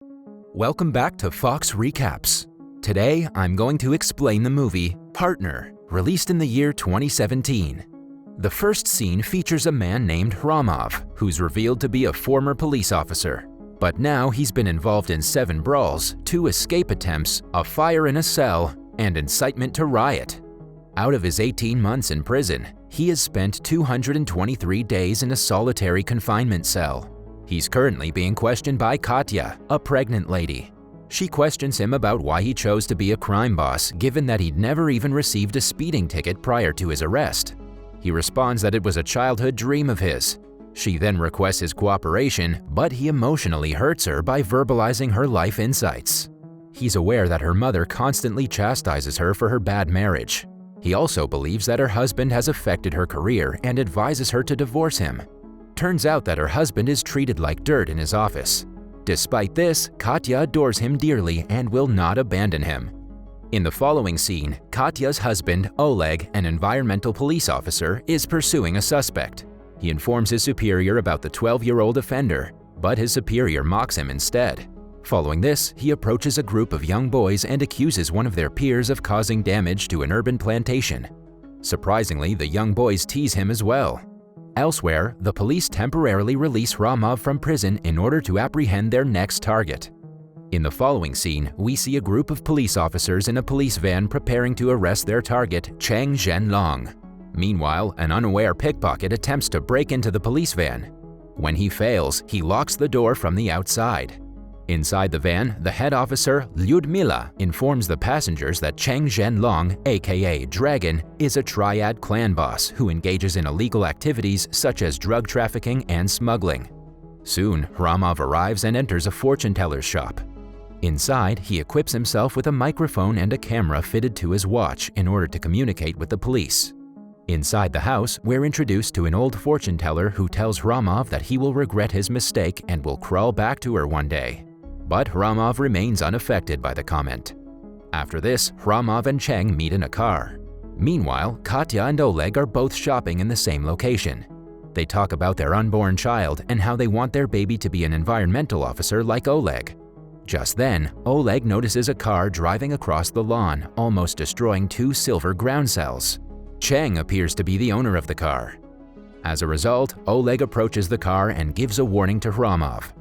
Welcome back to Fox Recaps. Today, I'm going to explain the movie Partner, released in the year 2017. The first scene features a man named Hramov, who's revealed to be a former police officer. But now he's been involved in 7 brawls, 2 escape attempts, a fire in a cell, and incitement to riot. Out of his 18 months in prison, he has spent 223 days in a solitary confinement cell. He's currently being questioned by Katya, a pregnant lady. She questions him about why he chose to be a crime boss, given that he'd never even received a speeding ticket prior to his arrest. He responds that it was a childhood dream of his. She then requests his cooperation, but he emotionally hurts her by verbalizing her life insights. He's aware that her mother constantly chastises her for her bad marriage. He also believes that her husband has affected her career and advises her to divorce him. Turns out that her husband is treated like dirt in his office. Despite this, Katya adores him dearly and will not abandon him. In the following scene, Katya's husband, Oleg, an environmental police officer, is pursuing a suspect. He informs his superior about the 12-year-old offender, but his superior mocks him instead. Following this, he approaches a group of young boys and accuses one of their peers of causing damage to an urban plantation. Surprisingly, the young boys tease him as well. Elsewhere, the police temporarily release Hramov from prison in order to apprehend their next target. In the following scene, we see a group of police officers in a police van preparing to arrest their target, Cheng Zhenlong. Meanwhile, an unaware pickpocket attempts to break into the police van. When he fails, he locks the door from the outside. Inside the van, the head officer, Lyudmila, informs the passengers that Cheng Zhenlong, aka Dragon, is a triad clan boss who engages in illegal activities such as drug trafficking and smuggling. Soon, Hramov arrives and enters a fortune teller's shop. Inside, he equips himself with a microphone and a camera fitted to his watch in order to communicate with the police. Inside the house, we're introduced to an old fortune teller who tells Hramov that he will regret his mistake and will crawl back to her one day. But Hramov remains unaffected by the comment. After this, Hramov and Cheng meet in a car. Meanwhile, Katya and Oleg are both shopping in the same location. They talk about their unborn child and how they want their baby to be an environmental officer like Oleg. Just then, Oleg notices a car driving across the lawn, almost destroying 2 silver ground cells. Cheng appears to be the owner of the car. As a result, Oleg approaches the car and gives a warning to Hramov.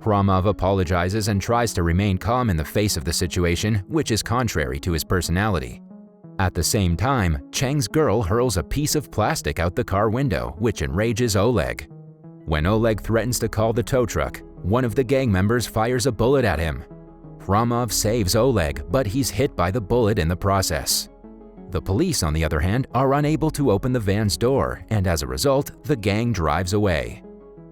Hramov apologizes and tries to remain calm in the face of the situation, which is contrary to his personality. At the same time, Cheng's girl hurls a piece of plastic out the car window, which enrages Oleg. When Oleg threatens to call the tow truck, one of the gang members fires a bullet at him. Hramov saves Oleg, but he's hit by the bullet in the process. The police, on the other hand, are unable to open the van's door, and as a result, the gang drives away.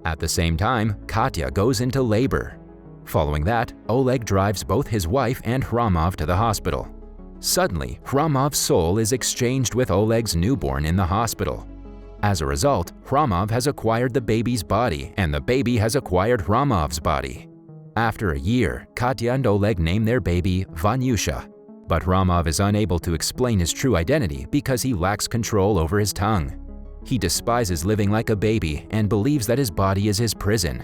At the same time, Katya goes into labor. Following that, Oleg drives both his wife and Hramov to the hospital. Suddenly, Hramov's soul is exchanged with Oleg's newborn in the hospital. As a result, Hramov has acquired the baby's body, and the baby has acquired Hramov's body. After a year, Katya and Oleg name their baby Vanyusha. But Hramov is unable to explain his true identity because he lacks control over his tongue. He despises living like a baby and believes that his body is his prison.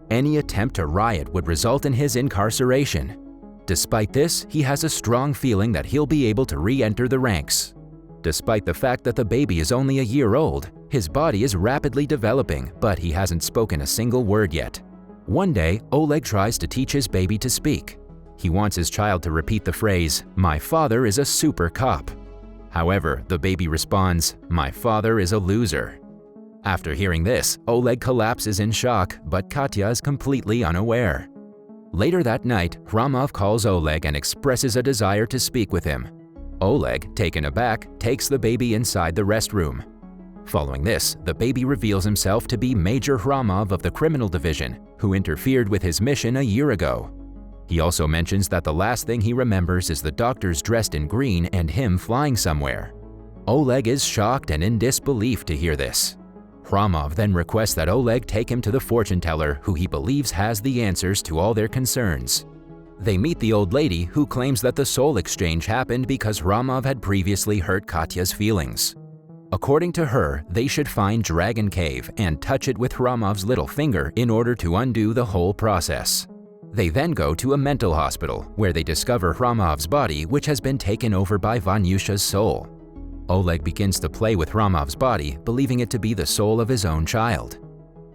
Any attempt to riot would result in his incarceration. Despite this, he has a strong feeling that he'll be able to re-enter the ranks. Despite the fact that the baby is only a year old, his body is rapidly developing, but he hasn't spoken a single word yet. One day, Oleg tries to teach his baby to speak. He wants his child to repeat the phrase, "My father is a super cop." However, the baby responds, "My father is a loser." After hearing this, Oleg collapses in shock, but Katya is completely unaware. Later that night, Hramov calls Oleg and expresses a desire to speak with him. Oleg, taken aback, takes the baby inside the restroom. Following this, the baby reveals himself to be Major Hramov of the Criminal Division, who interfered with his mission a year ago. He also mentions that the last thing he remembers is the doctors dressed in green and him flying somewhere. Oleg is shocked and in disbelief to hear this. Hramov then requests that Oleg take him to the fortune teller, who he believes has the answers to all their concerns. They meet the old lady, who claims that the soul exchange happened because Hramov had previously hurt Katya's feelings. According to her, they should find Dragon Cave and touch it with Hramov's little finger in order to undo the whole process. They then go to a mental hospital, where they discover Hromov's body, which has been taken over by Vanyusha's soul. Oleg begins to play with Hromov's body, believing it to be the soul of his own child.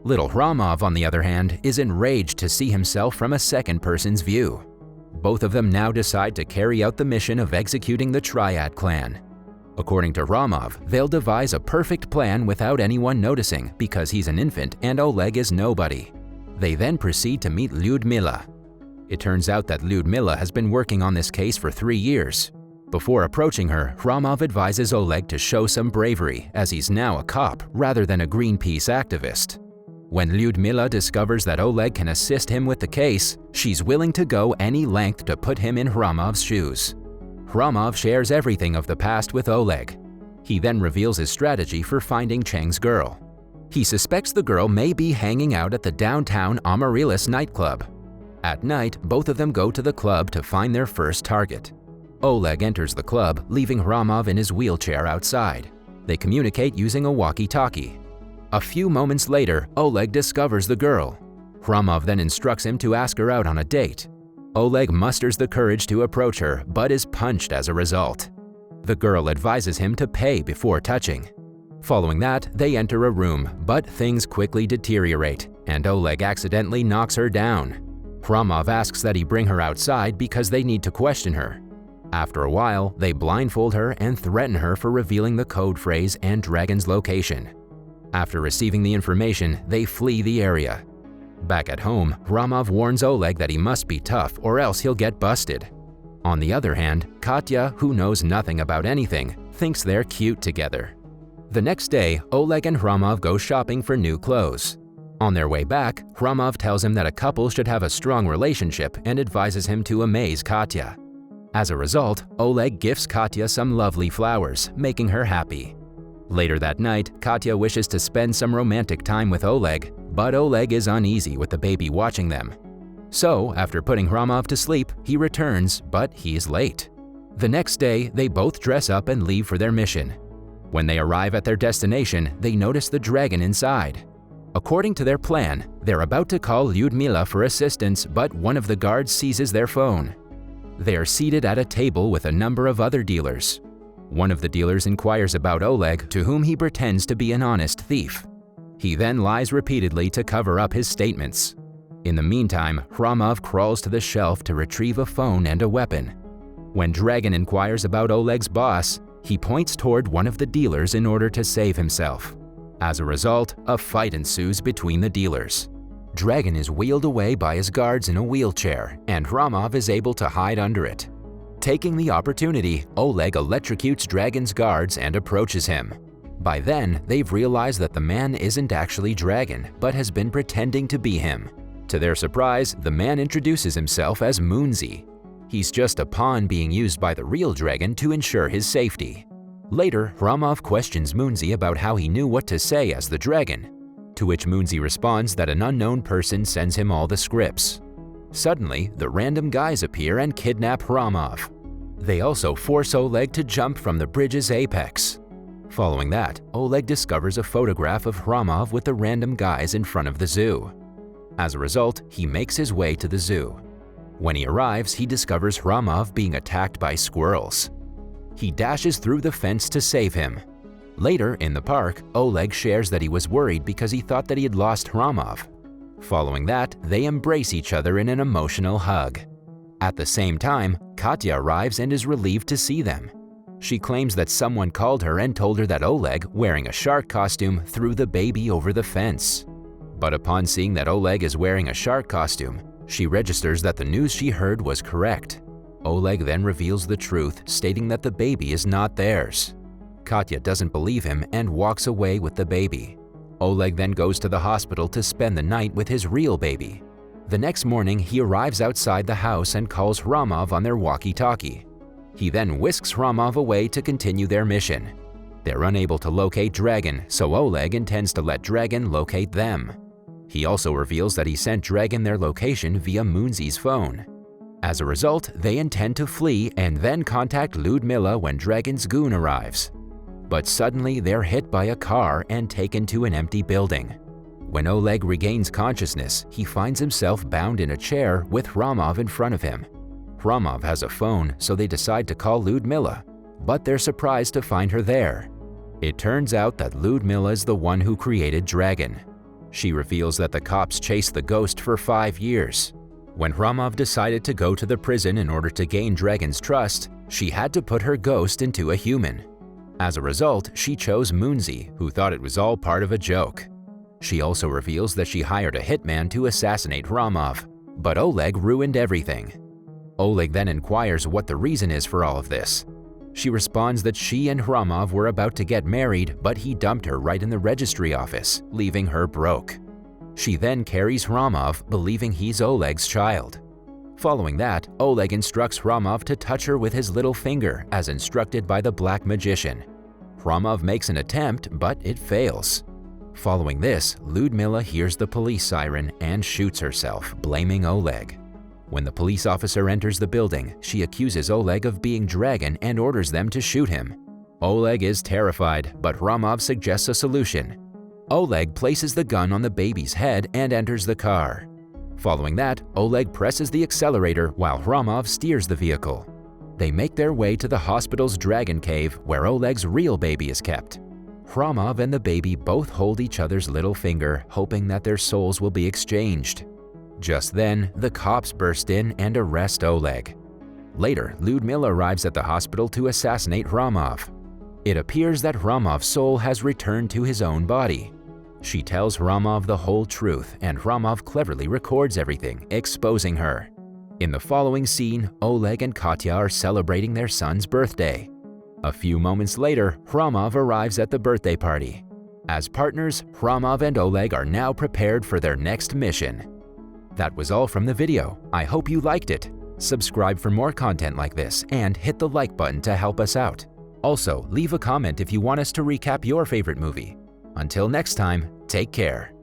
Little Hromov, on the other hand, is enraged to see himself from a second person's view. Both of them now decide to carry out the mission of executing the Triad clan. According to Hromov, they'll devise a perfect plan without anyone noticing because he's an infant and Oleg is nobody. They then proceed to meet Lyudmila. It turns out that Lyudmila has been working on this case for 3 years. Before approaching her, Hromov advises Oleg to show some bravery, as he's now a cop rather than a Greenpeace activist. When Lyudmila discovers that Oleg can assist him with the case, she's willing to go any length to put him in Hromov's shoes. Hromov shares everything of the past with Oleg. He then reveals his strategy for finding Cheng's girl. He suspects the girl may be hanging out at the downtown Amaryllis nightclub. At night, both of them go to the club to find their first target. Oleg enters the club, leaving Hromov in his wheelchair outside. They communicate using a walkie-talkie. A few moments later, Oleg discovers the girl. Hromov then instructs him to ask her out on a date. Oleg musters the courage to approach her, but is punched as a result. The girl advises him to pay before touching. Following that, they enter a room, but things quickly deteriorate, and Oleg accidentally knocks her down. Hromov asks that he bring her outside because they need to question her. After a while, they blindfold her and threaten her for revealing the code phrase and Dragon's location. After receiving the information, they flee the area. Back at home, Hromov warns Oleg that he must be tough or else he'll get busted. On the other hand, Katya, who knows nothing about anything, thinks they're cute together. The next day, Oleg and Hromov go shopping for new clothes. On their way back, Hromov tells him that a couple should have a strong relationship and advises him to amaze Katya. As a result, Oleg gifts Katya some lovely flowers, making her happy. Later that night, Katya wishes to spend some romantic time with Oleg, but Oleg is uneasy with the baby watching them. So, after putting Hromov to sleep, he returns, but he's late. The next day, they both dress up and leave for their mission. When they arrive at their destination, they notice the dragon inside. According to their plan, they're about to call Lyudmila for assistance, but one of the guards seizes their phone. They are seated at a table with a number of other dealers. One of the dealers inquires about Oleg, to whom he pretends to be an honest thief. He then lies repeatedly to cover up his statements. In the meantime, Hromov crawls to the shelf to retrieve a phone and a weapon. When Dragon inquires about Oleg's boss, he points toward one of the dealers in order to save himself. As a result, a fight ensues between the dealers. Dragon is wheeled away by his guards in a wheelchair, and Hromov is able to hide under it. Taking the opportunity, Oleg electrocutes Dragon's guards and approaches him. By then, they've realized that the man isn't actually Dragon, but has been pretending to be him. To their surprise, the man introduces himself as Moonzy. He's just a pawn being used by the real Dragon to ensure his safety. Later, Hromov questions Moonzy about how he knew what to say as the Dragon, to which Moonzy responds that an unknown person sends him all the scripts. Suddenly, the random guys appear and kidnap Hromov. They also force Oleg to jump from the bridge's apex. Following that, Oleg discovers a photograph of Hromov with the random guys in front of the zoo. As a result, he makes his way to the zoo. When he arrives, he discovers Hromov being attacked by squirrels. He dashes through the fence to save him. Later, in the park, Oleg shares that he was worried because he thought that he had lost Hromov. Following that, they embrace each other in an emotional hug. At the same time, Katya arrives and is relieved to see them. She claims that someone called her and told her that Oleg, wearing a shark costume, threw the baby over the fence. But upon seeing that Oleg is wearing a shark costume, she registers that the news she heard was correct. Oleg then reveals the truth, stating that the baby is not theirs. Katya doesn't believe him and walks away with the baby. Oleg then goes to the hospital to spend the night with his real baby. The next morning, he arrives outside the house and calls Hromov on their walkie-talkie. He then whisks Hromov away to continue their mission. They're unable to locate Dragon, so Oleg intends to let Dragon locate them. He also reveals that he sent Dragon their location via Moonzy's phone. As a result, they intend to flee and then contact Lyudmila when Dragon's goon arrives. But suddenly, they're hit by a car and taken to an empty building. When Oleg regains consciousness, he finds himself bound in a chair with Hramov in front of him. Hramov has a phone, so they decide to call Ludmila, but they're surprised to find her there. It turns out that Ludmila is the one who created Dragon. She reveals that the cops chased the ghost for 5 years. When Hramov decided to go to the prison in order to gain Dragon's trust, she had to put her ghost into a human. As a result, she chose Moonsey, who thought it was all part of a joke. She also reveals that she hired a hitman to assassinate Hramov, but Oleg ruined everything. Oleg then inquires what the reason is for all of this. She responds that she and Hramov were about to get married, but he dumped her right in the registry office, leaving her broke. She then carries Hramov, believing he's Oleg's child. Following that, Oleg instructs Hramov to touch her with his little finger, as instructed by the Black Magician. Hramov makes an attempt, but it fails. Following this, Ludmila hears the police siren and shoots herself, blaming Oleg. When the police officer enters the building, she accuses Oleg of being Dragon and orders them to shoot him. Oleg is terrified, but Hramov suggests a solution. Oleg places the gun on the baby's head and enters the car. Following that, Oleg presses the accelerator while Hramov steers the vehicle. They make their way to the hospital's Dragon Cave, where Oleg's real baby is kept. Hramov and the baby both hold each other's little finger, hoping that their souls will be exchanged. Just then, the cops burst in and arrest Oleg. Later, Ludmila arrives at the hospital to assassinate Hramov. It appears that Hramov's soul has returned to his own body. She tells Hramov the whole truth, and Hramov cleverly records everything, exposing her. In the following scene, Oleg and Katya are celebrating their son's birthday. A few moments later, Hramov arrives at the birthday party. As partners, Hramov and Oleg are now prepared for their next mission. That was all from the video. I hope you liked it. Subscribe for more content like this and hit the like button to help us out. Also, leave a comment if you want us to recap your favorite movie. Until next time, take care.